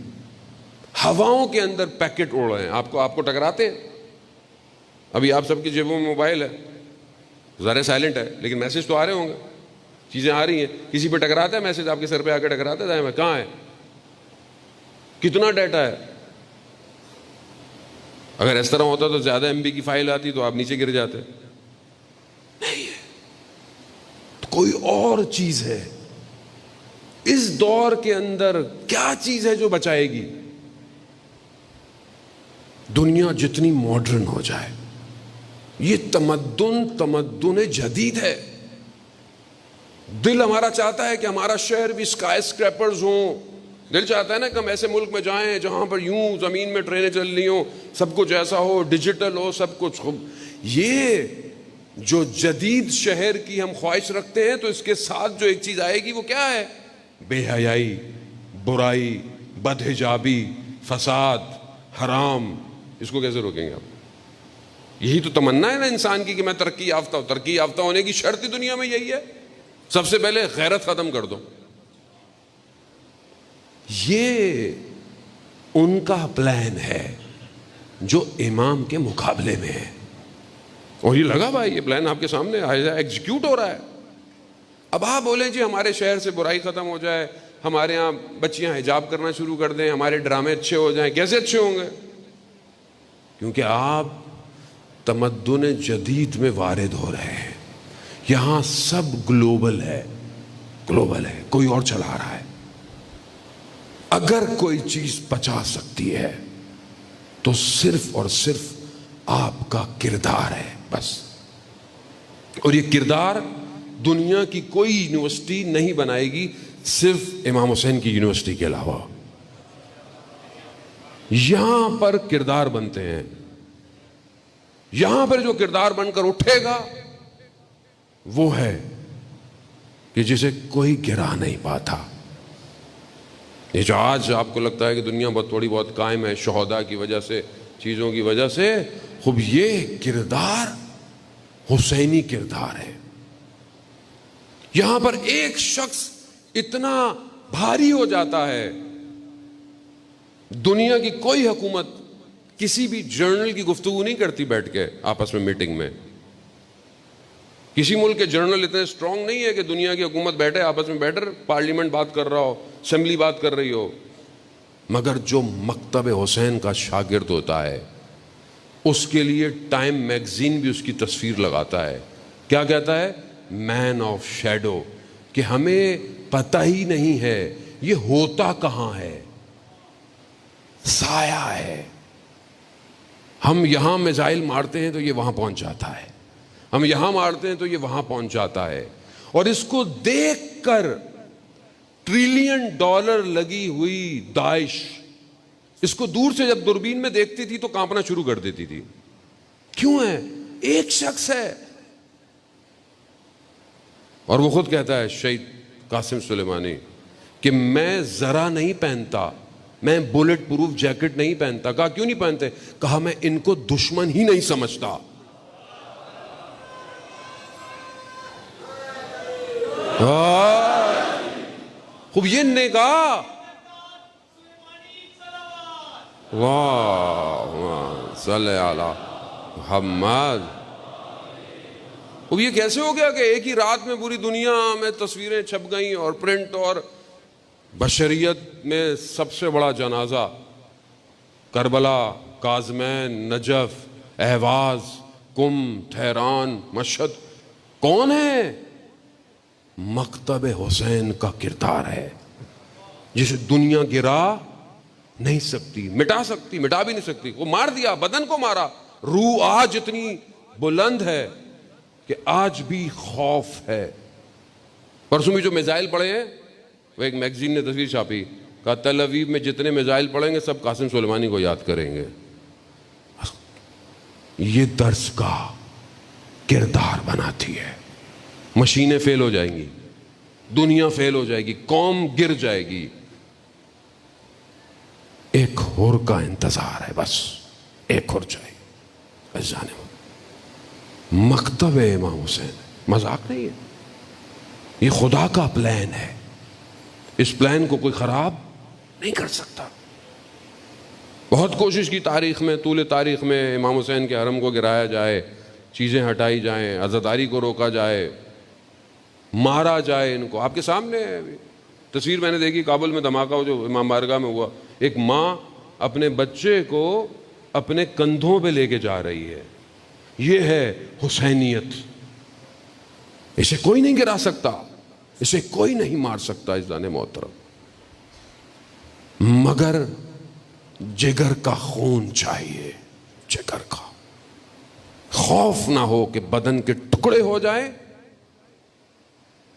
ہواؤں کے اندر پیکٹ اڑ رہے ہیں, آپ کو ٹکراتے ہیں. ابھی آپ سب کی جیبوں میں موبائل ہے, ذرا سائلنٹ ہے لیکن میسج تو آ رہے ہوں گے, چیزیں آ رہی ہیں. کسی پہ ٹکراتا ہے میسج, آپ کے سر پہ آ کے ٹکراتا ہے, دائیں میں کہاں ہے, کتنا ڈیٹا ہے. اگر اس طرح ہوتا تو زیادہ ایم بی کی فائل آتی تو آپ نیچے گر جاتے. نہیں ہے, کوئی اور چیز ہے. اس دور کے اندر کیا چیز ہے جو بچائے گی؟ دنیا جتنی ماڈرن ہو جائے, یہ تمدن جدید ہے. دل ہمارا چاہتا ہے کہ ہمارا شہر بھی اسکائی اسکریپرز ہوں. دل چاہتا ہے نا کہ ہم ایسے ملک میں جائیں جہاں پر یوں زمین میں ٹرینیں چل رہی ہوں, سب کچھ ایسا ہو, ڈیجیٹل ہو, سب کچھ. یہ جو جدید شہر کی ہم خواہش رکھتے ہیں تو اس کے ساتھ جو ایک چیز آئے گی وہ کیا ہے؟ بے حیائی, برائی, بدحجابی, فساد, حرام. اس کو کیسے روکیں گے آپ؟ یہی تو تمنا ہے نا انسان کی کہ میں ترقی یافتہ ہوں. ترقی یافتہ ہونے کی شرط ہی دنیا میں یہی ہے, سب سے پہلے غیرت ختم کر دو. یہ ان کا پلان ہے جو امام کے مقابلے میں ہے. اور یہ لگا بھائی, یہ پلان آپ کے سامنے ایگزیکیوٹ ہو رہا ہے. اب آپ بولیں جی ہمارے شہر سے برائی ختم ہو جائے, ہمارے ہاں بچیاں حجاب کرنا شروع کر دیں, ہمارے ڈرامے اچھے ہو جائیں. کیسے اچھے ہوں گے؟ کیونکہ آپ تمدن جدید میں وارد ہو رہے ہیں. یہاں سب گلوبل ہے, کوئی اور چلا رہا ہے. اگر کوئی چیز بچا سکتی ہے تو صرف اور صرف آپ کا کردار ہے بس. اور یہ کردار دنیا کی کوئی یونیورسٹی نہیں بنائے گی, صرف امام حسین کی یونیورسٹی کے علاوہ. یہاں پر کردار بنتے ہیں. یہاں پر جو کردار بن کر اٹھے گا وہ ہے کہ جسے کوئی گرا نہیں پاتا. یہ جو آج آپ کو لگتا ہے کہ دنیا بہت تھوڑی بہت قائم ہے شہداء کی وجہ سے, چیزوں کی وجہ سے, خوب یہ کردار حسینی کردار ہے. یہاں پر ایک شخص اتنا بھاری ہو جاتا ہے, دنیا کی کوئی حکومت کسی بھی جرنل کی گفتگو نہیں کرتی بیٹھ کے آپس میں میٹنگ میں. کسی ملک کے جرنل اتنے اسٹرانگ نہیں ہے کہ دنیا کی حکومت بیٹھے آپس میں بیٹھ پارلیمنٹ بات کر رہا ہو, اسمبلی بات کر رہی ہو. مگر جو مکتب حسین کا شاگرد ہوتا ہے اس کے لیے ٹائم میگزین بھی اس کی تصویر لگاتا ہے. کیا کہتا ہے؟ مین آف شیڈو, کہ ہمیں پتہ ہی نہیں ہے یہ ہوتا کہاں ہے, سایہ ہے. ہم یہاں میزائل مارتے ہیں تو یہ وہاں پہنچ جاتا ہے, ہم یہاں مارتے ہیں تو یہ وہاں پہنچ جاتا ہے. اور اس کو دیکھ کر $1 ٹریلین لگی ہوئی داعش اس کو دور سے جب دوربین میں دیکھتی تھی تو کانپنا شروع کر دیتی تھی. کیوں ہے؟ ایک شخص ہے. اور وہ خود کہتا ہے شہید قاسم سلیمانی کہ میں ذرا نہیں پہنتا, میں بلٹ پروف جیکٹ نہیں پہنتا. کہا کیوں نہیں پہنتے؟ کہا میں ان کو دشمن ہی نہیں سمجھتا. خوب یہ نے کہا واہ صلی علی محمد. اب یہ کیسے ہو گیا کہ ایک ہی رات میں پوری دنیا میں تصویریں چھپ گئیں اور پرنٹ, اور بشریت میں سب سے بڑا جنازہ کربلا, کاظمین, نجف, اہواز, قم, تہران, مشہد, کون ہے؟ مکتب حسین کا کردار ہے جسے دنیا گرا نہیں سکتی, مٹا سکتی, مٹا بھی نہیں سکتی. وہ مار دیا, بدن کو مارا. روح آج اتنی بلند ہے کہ آج بھی خوف ہے. پرسوں بھی جو میزائل پڑے ہیں وہ ایک میگزین نے تصویر چھاپی, کہا تل اویو میں جتنے میزائل پڑیں گے سب قاسم سلیمانی کو یاد کریں گے. یہ درس کا کردار بناتی ہے. مشینیں فیل ہو جائیں گی, دنیا فیل ہو جائے گی, قوم گر جائے گی, ایک ہور کا انتظار ہے, بس ایک ہور چاہیے, بس جانے. مکتب امام حسین، مذاق نہیں ہے، یہ خدا کا پلان ہے، اس پلان کو کوئی خراب نہیں کر سکتا۔ بہت کوشش کی تاریخ میں، طول تاریخ میں، امام حسین کے حرم کو گرایا جائے، چیزیں ہٹائی جائیں، عزاداری کو روکا جائے، مارا جائے ان کو۔ آپ کے سامنے ہے تصویر میں نے دیکھی کابل میں دھماکہ جو امام بارگاہ میں ہوا، ایک ماں اپنے بچے کو اپنے کندھوں پہ لے کے جا رہی ہے۔ یہ ہے حسینیت، اسے کوئی نہیں گرا سکتا، اسے کوئی نہیں مار سکتا عزیزان محترم، مگر جگر کا خون چاہیے، جگر کا۔ خوف نہ ہو کہ بدن کے ٹکڑے ہو جائیں،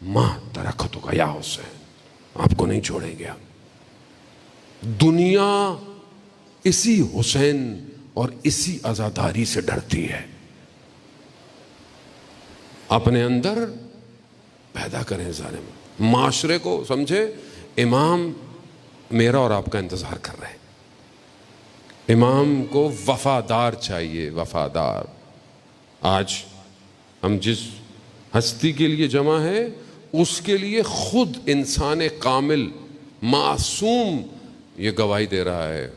ماں ترکھتوں کا یا حسین، آپ کو نہیں چھوڑیں گے۔ دنیا اسی حسین اور اسی عزاداری سے ڈرتی ہے۔ اپنے اندر پیدا کریں ظالم، معاشرے کو سمجھے امام میرا اور آپ کا انتظار کر رہے ہیں، امام کو وفادار چاہیے، وفادار۔ آج ہم جس ہستی کے لیے جمع ہیں اس کے لیے خود انسان کامل معصوم یہ گواہی دے رہا ہے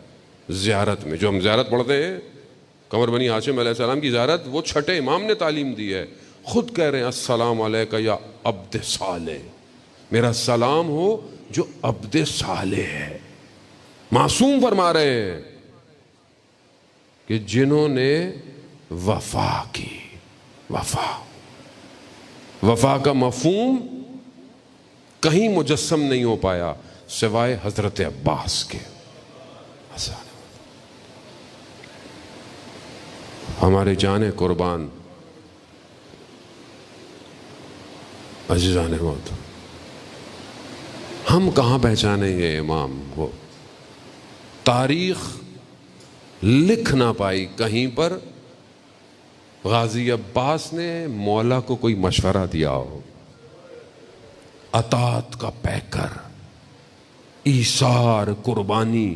زیارت میں۔ جو ہم زیارت پڑھتے ہیں قمر بنی ہاشم علیہ السلام کی زیارت، وہ چھٹے امام نے تعلیم دی ہے، خود کہہ رہے ہیں السلام علیکہ یا عبد صالح، میرا سلام ہو جو عبد صالح ہے۔ معصوم فرما رہے ہیں کہ جنہوں نے وفا کی، وفا کا مفہوم کہیں مجسم نہیں ہو پایا سوائے حضرت عباس کے۔ ہمارے جان قربان عزیزان موت، ہم کہاں پہچانیں گے امام کو؟ تاریخ لکھ نہ پائی کہیں پر غازی عباس نے مولا کو کوئی مشورہ دیا ہو، اطاعت کا پیکر، ایثار، قربانی۔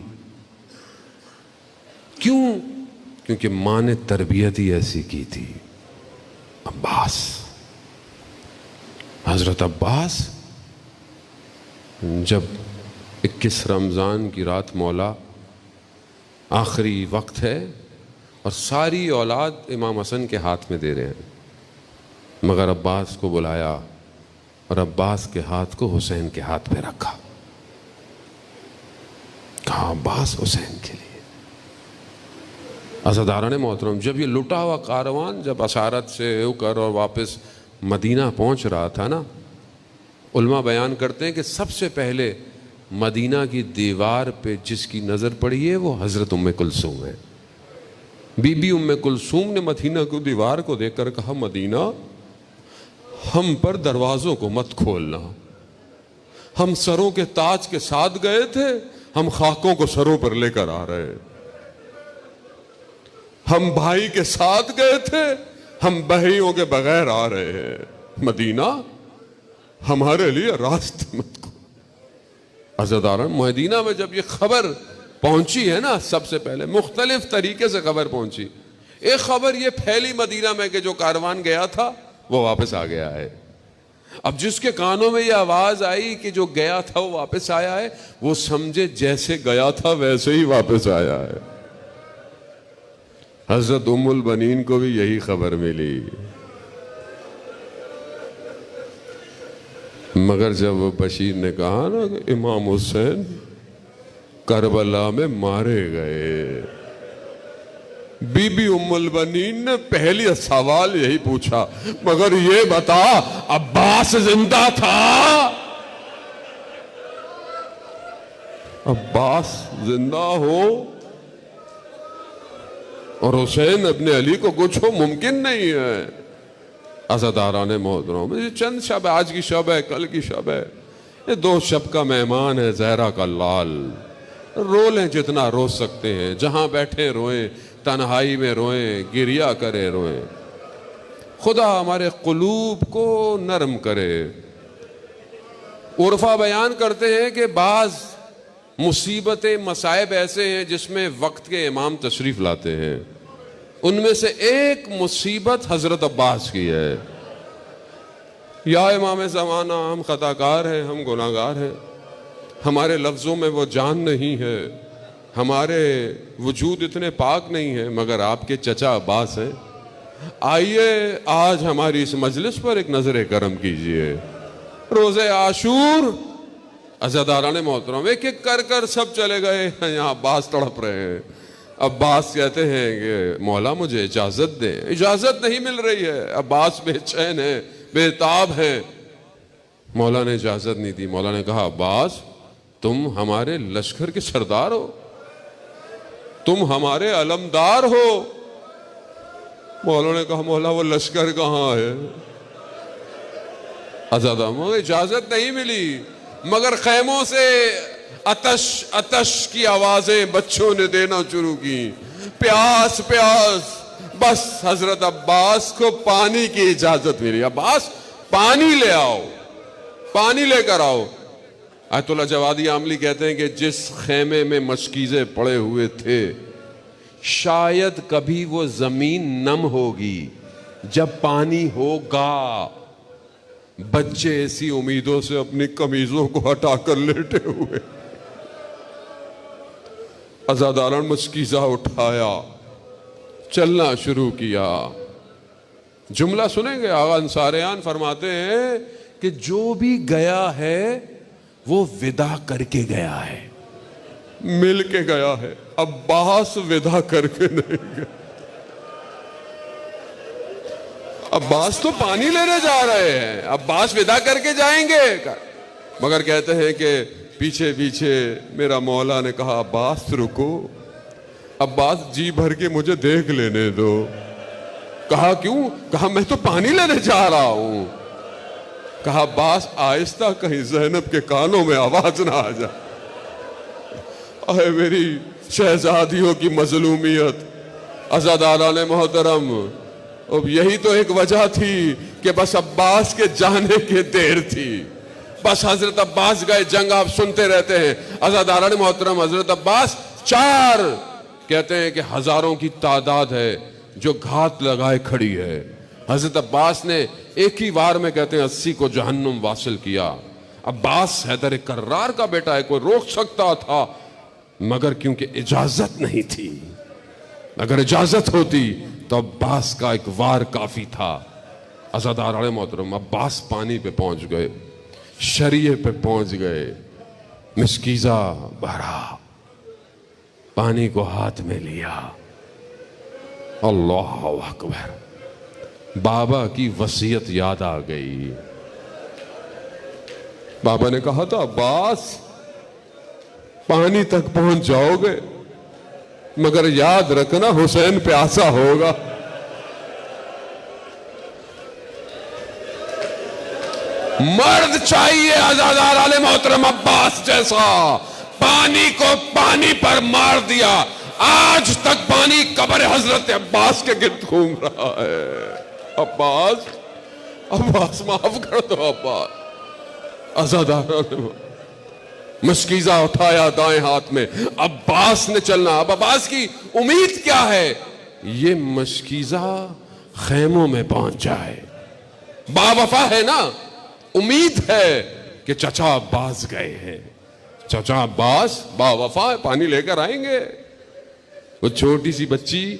کیوں؟ کیونکہ ماں نے تربیت ہی ایسی کی تھی۔ عباس، حضرت عباس جب 21 رمضان کی رات مولا آخری وقت ہے اور ساری اولاد امام حسن کے ہاتھ میں دے رہے ہیں، مگر عباس کو بلایا اور عباس کے ہاتھ کو حسین کے ہاتھ پہ رکھا، کہا عباس حسین کے لیے۔ عزاداران محترم، جب یہ لٹا ہوا کاروان جب اسارت سے ہو کر اور واپس مدینہ پہنچ رہا تھا نا، علماء بیان کرتے ہیں کہ سب سے پہلے مدینہ کی دیوار پہ جس کی نظر پڑی ہے وہ حضرت ام کلثوم ہے۔ بی بی ام کلثوم نے مدینہ کو دیوار کو دیکھ کر کہا مدینہ ہم پر دروازوں کو مت کھولنا، ہم سروں کے تاج کے ساتھ گئے تھے، ہم خاکوں کو سروں پر لے کر آ رہے ہیں، ہم بھائی کے ساتھ گئے تھے، ہم بہیوں کے بغیر آ رہے ہیں، مدینہ ہمارے لیے راستے مت کو۔ عزاداران، مدینہ میں جب یہ خبر پہنچی ہے نا، سب سے پہلے مختلف طریقے سے خبر پہنچی۔ ایک خبر یہ پھیلی مدینہ میں کہ جو کاروان گیا تھا وہ واپس آ گیا ہے۔ اب جس کے کانوں میں یہ آواز آئی کہ جو گیا تھا وہ واپس آیا ہے، وہ سمجھے جیسے گیا تھا ویسے ہی واپس آیا ہے۔ حضرت ام البنین کو بھی یہی خبر ملی، مگر جب بشیر نے کہا نا کہ امام حسین کربلا میں مارے گئے، بی بی ام البنین نے پہلی سوال یہی پوچھا، مگر یہ بتا عباس زندہ تھا؟ عباس زندہ ہو اور حسین ابن علی کو کچھ ہو ممکن نہیں ہے۔ عزاداران محترم، یہ چند شب ہے، آج کی شب ہے، کل کی شب ہے، یہ 2 شب کا مہمان ہے زہرا کا لال۔ رو لیں جتنا رو سکتے ہیں، جہاں بیٹھے روئیں، تنہائی میں روئیں، گریا کرے روئیں، خدا ہمارے قلوب کو نرم کرے۔ عرفا بیان کرتے ہیں کہ بعض مصیبتیں، مصائب ایسے ہیں جس میں وقت کے امام تشریف لاتے ہیں۔ ان میں سے ایک مصیبت حضرت عباس کی ہے. یا امام زمانہ، ہم خطا کار ہیں، ہم گناہ گار ہیں، ہمارے لفظوں میں وہ جان نہیں ہے، ہمارے وجود اتنے پاک نہیں ہے، مگر آپ کے چچا عباس ہیں. آئیے آج ہماری اس مجلس پر ایک نظر کرم کیجئے. روز عاشور عزاداران محترم ایک ایک کر کر سب چلے گئے، یہاں عباس تڑپ رہے ہیں. عباس کہتے ہیں کہ مولا مجھے اجازت دیں. اجازت نہیں مل رہی ہے، عباس بے چین ہے، بے تاب ہے. مولا نے اجازت نہیں دی. مولا نے کہا عباس تم ہمارے لشکر کے سردار ہو، تم ہمارے علمدار ہو. مولا نے کہا مولا وہ لشکر کہاں ہے؟ مجھے اجازت نہیں ملی، مگر خیموں سے اتش اتش کی آوازیں بچوں نے دینا شروع کی. پیاس پیاس. بس حضرت عباس کو پانی کی اجازت ملی. عباس پانی لے آؤ، پانی لے کر آؤ. آیت اللہ جوادی عاملی کہتے ہیں کہ جس خیمے میں مشکیزیں پڑے ہوئے تھے شاید کبھی وہ زمین نم ہوگی جب پانی ہوگا. بچے ایسی امیدوں سے اپنی قمیضوں کو ہٹا کر لیٹے ہوئے. عزاداران مشکیزہ اٹھایا، چلنا شروع کیا. جملہ سنیں گے، آغا انصاریان فرماتے ہیں کہ جو بھی گیا ہے وہ ودا کر کے گیا ہے، مل کے گیا ہے. عباس ودا کر کے نہیں گیا. عباس تو پانی لینے جا رہے ہیں، عباس ودا کر کے جائیں گے. مگر کہتے ہیں کہ پیچھے پیچھے میرا مولا نے کہا عباس رکو، عباس جی بھر کے مجھے دیکھ لینے دو. کہا کیوں؟ کہا میں تو پانی لینے جا رہا ہوں. کہا عباس آہستہ، کہیں زینب کے کانوں میں آواز نہ آ جائے. اے میری شہزادیوں کی مظلومیت. عزاداران محترم، اب یہی تو ایک وجہ تھی کہ بس عباس کے جانے کی دیر تھی. بس حضرت عباس گئے. جنگ آپ سنتے رہتے ہیں. عزاداران محترم، حضرت عباس 4 کہتے ہیں کہ ہزاروں کی تعداد ہے جو گھات لگائے کھڑی ہے. حضرت عباس نے ایک ہی وار میں کہتے ہیں 80 کو جہنم واصل کیا. عباس حیدر کرار کا بیٹا ہے، کوئی روک سکتا تھا مگر کیونکہ اجازت نہیں تھی. اگر اجازت ہوتی تو عباس کا ایک وار کافی تھا. عزاداران محترم، عباس پانی پہ پہنچ گئے، شریعے پہ پہنچ گئے. مشکیزہ بھرا، پانی کو ہاتھ میں لیا. اللہ اکبر. بابا کی وصیت یاد آ گئی. بابا نے کہا تھا عباس پانی تک پہنچ جاؤ گے مگر یاد رکھنا حسین پیاسا ہوگا. مرد چاہیے عزاداران محترم عباس جیسا. پانی کو پانی پر مار دیا. آج تک پانی قبر حضرت عباس کے گرد گھوم رہا ہے. عباس معاف کر دو. عباس. عزاداران مشکیزہ اٹھایا دائیں ہاتھ میں. عباس نے چلنا. اب عباس کی امید کیا ہے؟ یہ مشکیزہ خیموں میں پہنچ جائے. باوفا ہے نا، امید ہے کہ چچا عباس گئے ہیں. چچا عباس باوفا ہے، پانی لے کر آئیں گے. وہ چھوٹی سی بچی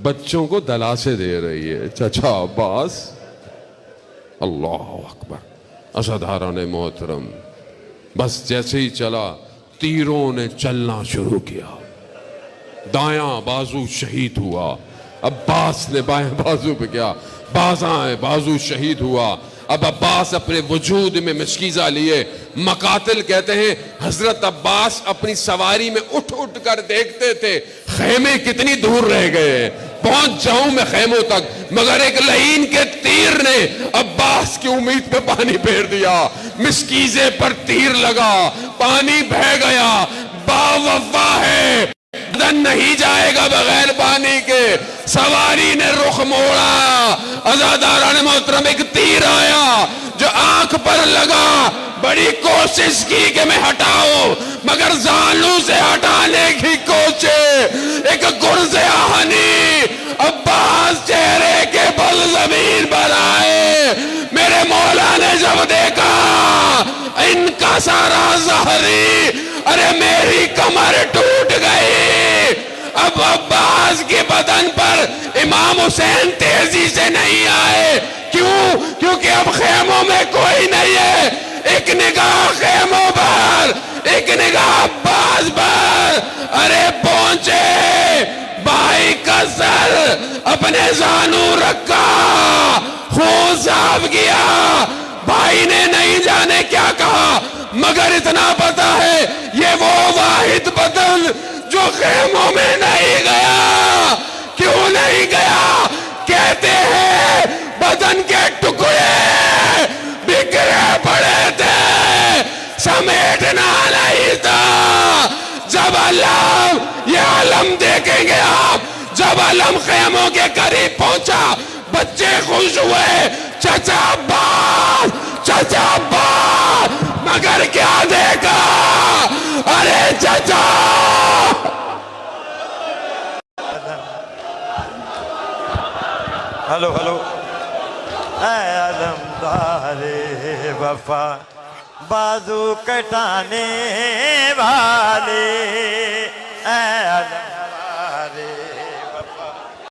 بچوں کو دلاسے دے رہی ہے. چچا عباس. اللہ اکبر. عزاداران محترم، بس جیسے ہی چلا تیروں نے چلنا شروع کیا. دایاں بازو شہید ہوا. عباس نے بائیں بازو پہ کیا، بازائیں بازو شہید ہوا. اب عباس اپنے وجود میں مشکیزہ لیے. مقاتل کہتے ہیں حضرت عباس اپنی سواری میں اٹھ اٹھ کر دیکھتے تھے خیمے کتنی دور رہ گئے، پہنچ جاؤں میں خیموں تک. مگر ایک لعین کے تیر نے عباس کی امید پہ پانی پھیر دیا. مشکیزے پر تیر لگا، پانی بہہ گیا. باوفا ہے، بدن نہیں جائے گا بغیر پانی کے. سواری نے رخ موڑا. عزاداران محترم، ایک تیر آیا جو آنکھ آنکھ پر لگا، بڑی کوشش کی کہ میں ہٹاؤں، مگر زانو سے ہٹانے کی کوشش، ایک گرز آہنی عباس چہرے کے بل زمین پر آئے۔ میرے مولا نے جب دیکھا ان کا سارا ظہری، ارے میری کمر ٹوٹ گئی۔ اب عباس کے بدن پر امام حسین تیزی سے نہیں آئے، کیوں؟ کیونکہ اب خیموں میں کوئی نہیں ہے۔ ایک نگاہ خیموں پر، ایک نگاہ عباس پر، ارے پہنچے، بھائی کا سر اپنے زانو رکھا، خون صاف کیا۔ بھائی نے نہیں جانے کیا کہا، مگر اتنا پتا ہے یہ وہ واحد بدن جو خیموں میں نہیں گیا۔ کیوں نہیں گیا؟ کہتے ہیں بدن کے ٹکڑے بکھرے پڑے تھے، سمیٹنا نہیں تھا۔ جب علم، یہ علم دیکھیں گے آپ، جب علم خیموں کے قریب پہنچا، بچے خوش ہوئے، چچا عباس، چچا عباس، مگر کیا دیکھا؟ ارے چچا! ہلو ہلو، اے علمدار وفا، بازو کٹانے والے، اے علم